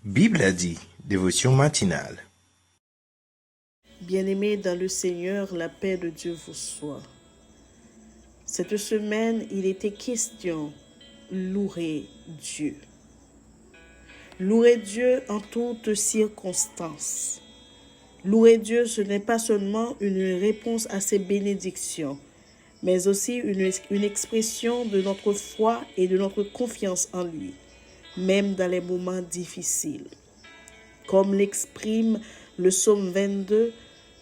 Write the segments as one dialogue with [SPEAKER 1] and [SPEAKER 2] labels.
[SPEAKER 1] Bible a dit, dévotion matinale.
[SPEAKER 2] Bien-aimés dans le Seigneur, la paix de Dieu vous soit. Cette semaine, il était question louer Dieu. Louer Dieu en toutes circonstances. Louer Dieu, ce n'est pas seulement une réponse à ses bénédictions, mais aussi une expression de notre foi et de notre confiance en lui, même dans les moments difficiles. Comme l'exprime le psaume 22,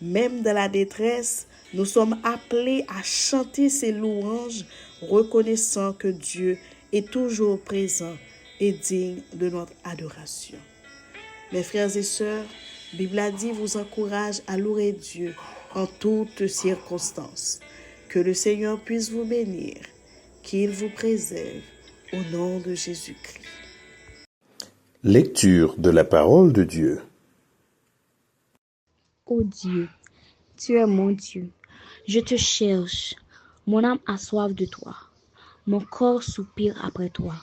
[SPEAKER 2] même dans la détresse, nous sommes appelés à chanter ses louanges, reconnaissant que Dieu est toujours présent et digne de notre adoration. Mes frères et sœurs, Bible a dit vous encourage à louer Dieu en toutes circonstances. Que le Seigneur puisse vous bénir, qu'il vous préserve au nom de Jésus-Christ.
[SPEAKER 1] Lecture de la parole de Dieu.
[SPEAKER 3] Ô Dieu, tu es mon Dieu. Je te cherche. Mon âme a soif de toi. Mon corps soupire après toi.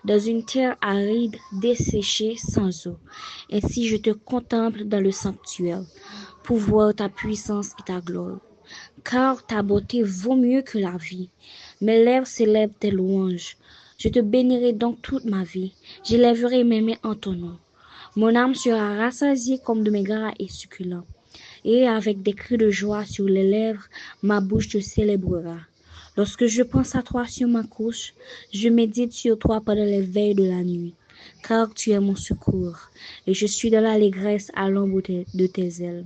[SPEAKER 3] Dans une terre aride, desséchée, sans eau. Ainsi je te contemple dans le sanctuaire, pour voir ta puissance et ta gloire. Car ta beauté vaut mieux que la vie. Mes lèvres célèbrent tes louanges. Je te bénirai donc toute ma vie. J'élèverai mes mains en ton nom. Mon âme sera rassasiée comme de mes gras et succulents. Et avec des cris de joie sur les lèvres, ma bouche te célébrera. Lorsque je pense à toi sur ma couche, je médite sur toi pendant les veilles de la nuit, car tu es mon secours, et je suis dans l'allégresse à l'ombre de tes ailes.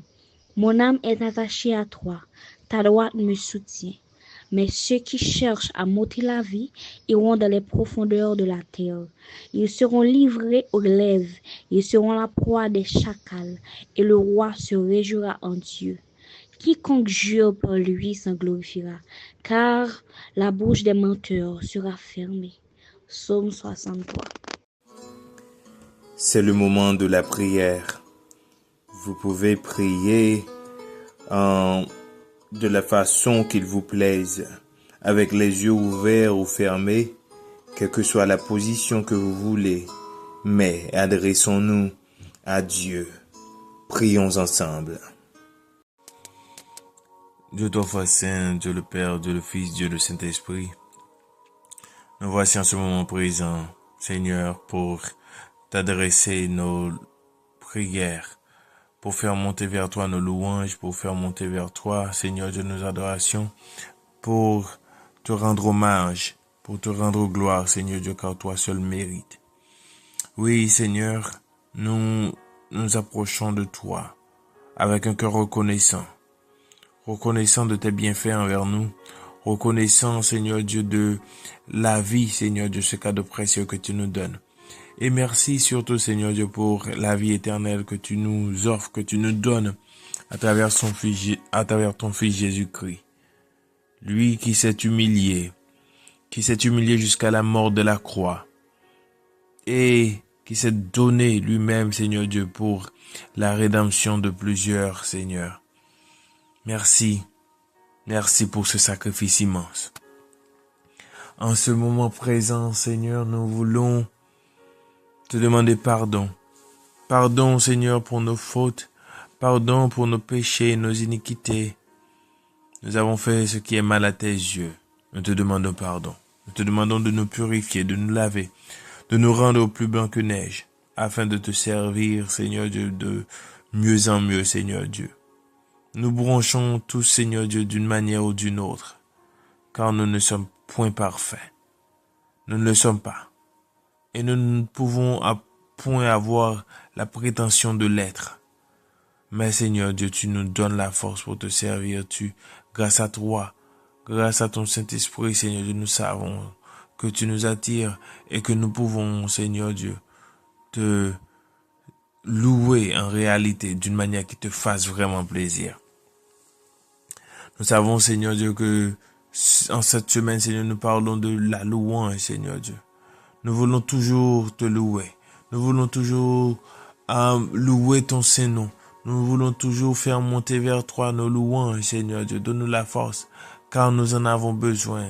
[SPEAKER 3] Mon âme est attachée à toi, ta droite me soutient. Mais ceux qui cherchent à m'ôter la vie iront dans les profondeurs de la terre. Ils seront livrés aux glaives, ils seront la proie des chacals, et le roi se réjouira en Dieu. Quiconque jure par lui s'en glorifiera, car la bouche des menteurs sera fermée. Psaume 63.
[SPEAKER 1] C'est le moment de la prière. Vous pouvez prier de la façon qu'il vous plaise, avec les yeux ouverts ou fermés, quelle que soit la position que vous voulez. Mais adressons-nous à Dieu. Prions ensemble. Dieu Toi Saint, Dieu le Père, Dieu le Fils, Dieu le Saint-Esprit. Nous voici en ce moment présent, Seigneur, pour t'adresser nos prières, pour faire monter vers toi nos louanges, pour faire monter vers toi, Seigneur Dieu, nos adorations, pour te rendre hommage, pour te rendre gloire, Seigneur Dieu, car toi seul mérites. Oui, Seigneur, nous nous approchons de toi avec un cœur reconnaissant de tes bienfaits envers nous, reconnaissant, Seigneur Dieu, de la vie, Seigneur Dieu, ce cadeau précieux que tu nous donnes. Et merci surtout, Seigneur Dieu, pour la vie éternelle que tu nous offres, que tu nous donnes à travers ton Fils Jésus-Christ. Lui qui s'est humilié jusqu'à la mort de la croix et qui s'est donné lui-même, Seigneur Dieu, pour la rédemption de plusieurs, Seigneur. Merci pour ce sacrifice immense. En ce moment présent, Seigneur, nous voulons te demander pardon. Pardon, Seigneur, pour nos fautes. Pardon pour nos péchés, nos iniquités. Nous avons fait ce qui est mal à tes yeux. Nous te demandons pardon. Nous te demandons de nous purifier, de nous laver, de nous rendre au plus blanc que neige, afin de te servir, Seigneur Dieu, de mieux en mieux, Seigneur Dieu. Nous bronchons tous, Seigneur Dieu, d'une manière ou d'une autre, car nous ne sommes point parfaits. Nous ne le sommes pas. Et nous ne pouvons point avoir la prétention de l'être. Mais Seigneur Dieu, tu nous donnes la force pour te servir. Grâce à toi, grâce à ton Saint-Esprit, Seigneur Dieu, nous savons que tu nous attires et que nous pouvons, Seigneur Dieu, te louer en réalité d'une manière qui te fasse vraiment plaisir. Nous savons, Seigneur Dieu, que en cette semaine, Seigneur, nous parlons de la louange, Seigneur Dieu. Nous voulons toujours te louer. Nous voulons toujours louer ton Saint-Nom. Nous voulons toujours faire monter vers toi nos louanges, Seigneur Dieu. Donne-nous la force, car nous en avons besoin.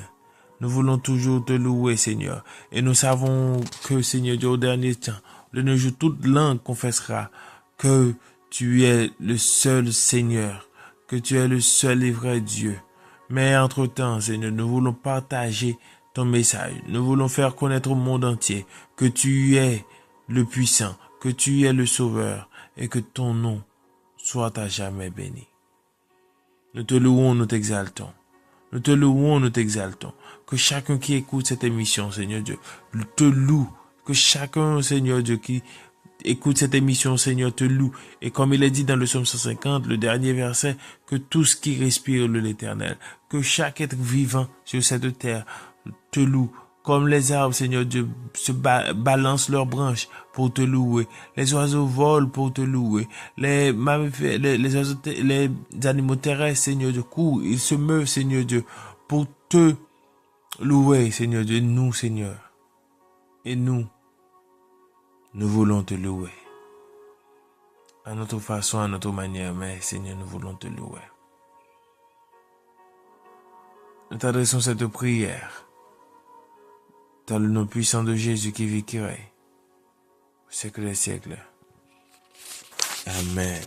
[SPEAKER 1] Nous voulons toujours te louer, Seigneur. Et nous savons que, Seigneur Dieu, au dernier temps, De nos jours, toute langue confessera que tu es le seul Seigneur, que tu es le seul et vrai Dieu. Mais entre-temps, Seigneur, nous voulons partager ton message. Nous voulons faire connaître au monde entier que tu es le puissant, que tu es le sauveur et que ton nom soit à jamais béni. Nous te louons, nous t'exaltons. Nous te louons, nous t'exaltons. Que chacun qui écoute cette émission, Seigneur Dieu, te loue. Que chacun, Seigneur Dieu, qui écoute cette émission, Seigneur, te loue. Et comme il est dit dans le psaume 150, le dernier verset, que tout ce qui respire loue l'Éternel. Que chaque être vivant sur cette terre te loue. Comme les arbres, Seigneur Dieu, se balancent leurs branches pour te louer. Les oiseaux volent pour te louer. Les animaux terrestres, Seigneur Dieu, courent. Ils se meuvent, Seigneur Dieu, pour te louer, Seigneur Dieu. Nous, Seigneur. Et nous voulons te louer. À notre façon, à notre manière, mais Seigneur, nous voulons te louer. Nous t'adressons cette prière dans le nom puissant de Jésus qui vit, qui règne au siècle des siècles. Amen.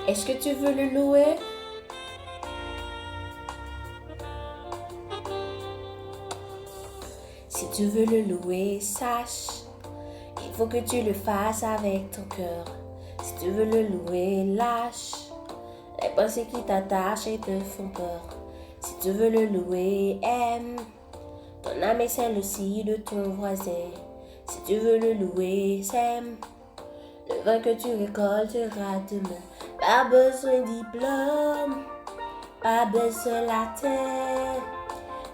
[SPEAKER 4] Est-ce que tu veux le louer? Si tu veux le louer, sache, il faut que tu le fasses avec ton cœur. Si tu veux le louer, lâche les pensées qui t'attachent et te font peur. Si tu veux le louer, aime ton âme et celle aussi de ton voisin. Si tu veux le louer, sème le vin que tu récolteras demain. Pas besoin de diplôme, pas besoin de la terre,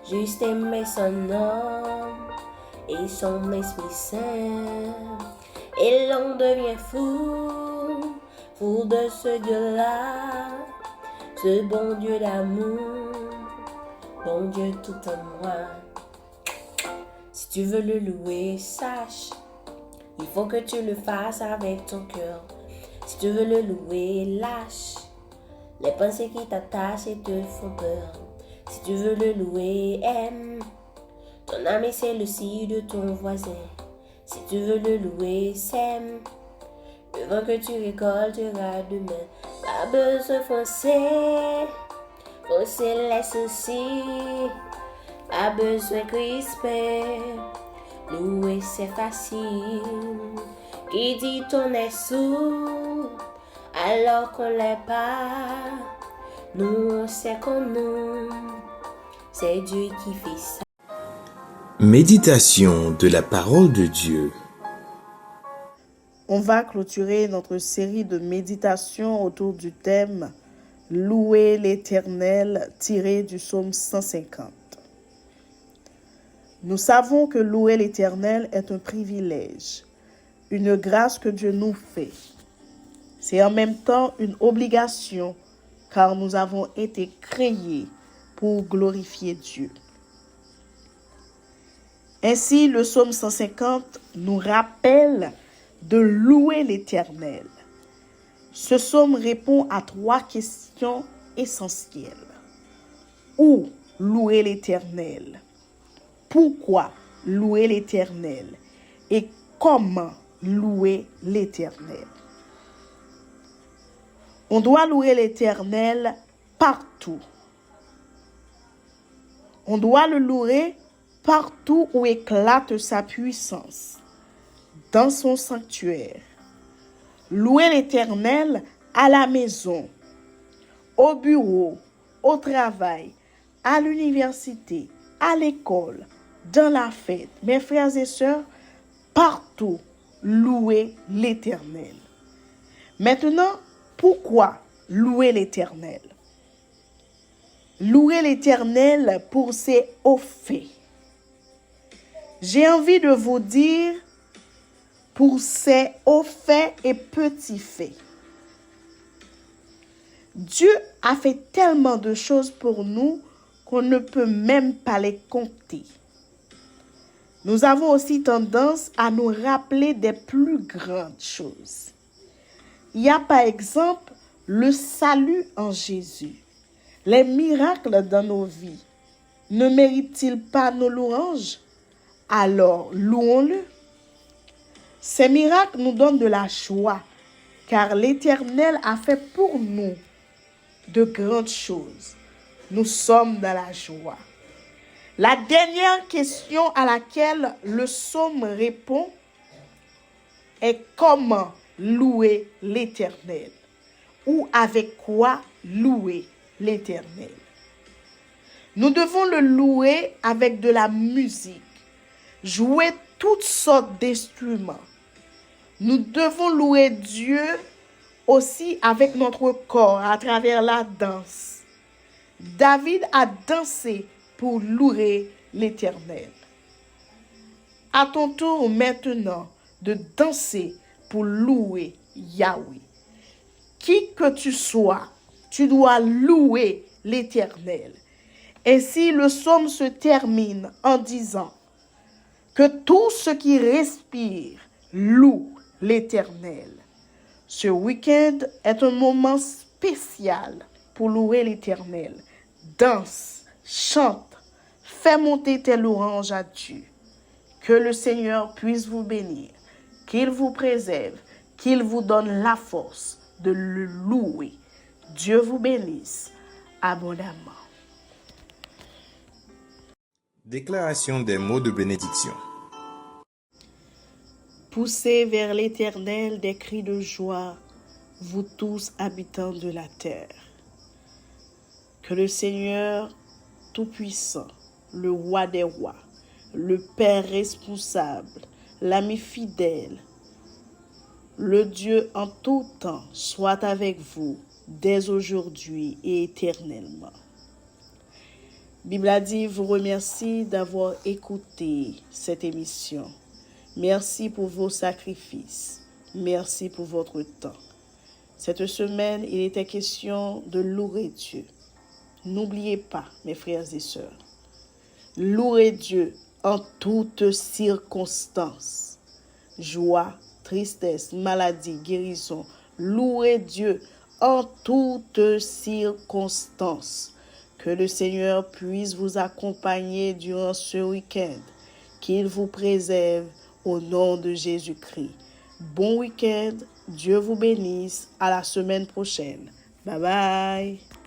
[SPEAKER 4] juste aimer son nom et son Esprit Saint. Et l'on devient fou, fou de ce Dieu-là, ce bon Dieu d'amour, bon Dieu tout en moi. Si tu veux le louer, sache, il faut que tu le fasses avec ton cœur. Si tu veux le louer, lâche les pensées qui t'attachent et te font peur. Si tu veux le louer, aime ton âme et celle aussi de ton voisin. Si tu veux le louer, sème le vin que tu récolteras demain. Pas besoin foncer les soucis, pas besoin crisper. Louer c'est facile. Qui dit on est sourd alors qu'on l'est pas? Nous on sait qu'on nous, c'est Dieu qui fait ça.
[SPEAKER 5] Méditation de la parole de Dieu.
[SPEAKER 2] On va clôturer notre série de méditations autour du thème « Louer l'Éternel » tiré du psaume 150. Nous savons que louer l'Éternel est un privilège, une grâce que Dieu nous fait. C'est en même temps une obligation car nous avons été créés pour glorifier Dieu. Ainsi, le psaume 150 nous rappelle de louer l'Éternel. Ce psaume répond à 3 questions essentielles. Où louer l'Éternel? Pourquoi louer l'Éternel? Et comment louer l'Éternel? On doit louer l'Éternel partout. On doit le louer partout où éclate sa puissance, dans son sanctuaire. Louer l'Éternel à la maison, au bureau, au travail, à l'université, à l'école, dans la fête. Mes frères et sœurs, partout, louer l'Éternel. Maintenant, pourquoi louer l'Éternel? Louer l'Éternel pour ses hauts faits. J'ai envie de vous dire pour ses hauts faits et petits faits. Dieu a fait tellement de choses pour nous qu'on ne peut même pas les compter. Nous avons aussi tendance à nous rappeler des plus grandes choses. Il y a par exemple le salut en Jésus, les miracles dans nos vies, ne mérite-t-il pas nos louanges? Alors, louons-le. Ces miracles nous donnent de la joie, car l'Éternel a fait pour nous de grandes choses. Nous sommes dans la joie. La dernière question à laquelle le psaume répond est comment louer l'Éternel ou avec quoi louer l'Éternel. Nous devons le louer avec de la musique, jouer toutes sortes d'instruments. Nous devons louer Dieu aussi avec notre corps à travers la danse. David a dansé pour louer l'Éternel. À ton tour maintenant de danser pour louer Yahweh. Qui que tu sois, tu dois louer l'Éternel. Ainsi, le psaume se termine en disant que tout ce qui respire loue l'Éternel. Ce week-end est un moment spécial pour louer l'Éternel. Danse, chante, fais monter tes louanges à Dieu. Que le Seigneur puisse vous bénir, qu'il vous préserve, qu'il vous donne la force de le louer. Dieu vous bénisse abondamment.
[SPEAKER 1] Déclaration des mots de bénédiction.
[SPEAKER 2] Poussez vers l'Éternel des cris de joie, vous tous habitants de la terre. Que le Seigneur Tout-Puissant, le Roi des rois, le Père responsable, l'ami fidèle, le Dieu en tout temps soit avec vous dès aujourd'hui et éternellement. Bible a dit vous remercie d'avoir écouté cette émission. Merci pour vos sacrifices. Merci pour votre temps. Cette semaine, il était question de louer Dieu. N'oubliez pas, mes frères et sœurs, louez Dieu en toutes circonstances. Joie, tristesse, maladie, guérison. Louez Dieu en toutes circonstances. Que le Seigneur puisse vous accompagner durant ce week-end. Qu'il vous préserve au nom de Jésus-Christ. Bon week-end. Dieu vous bénisse. À la semaine prochaine. Bye bye.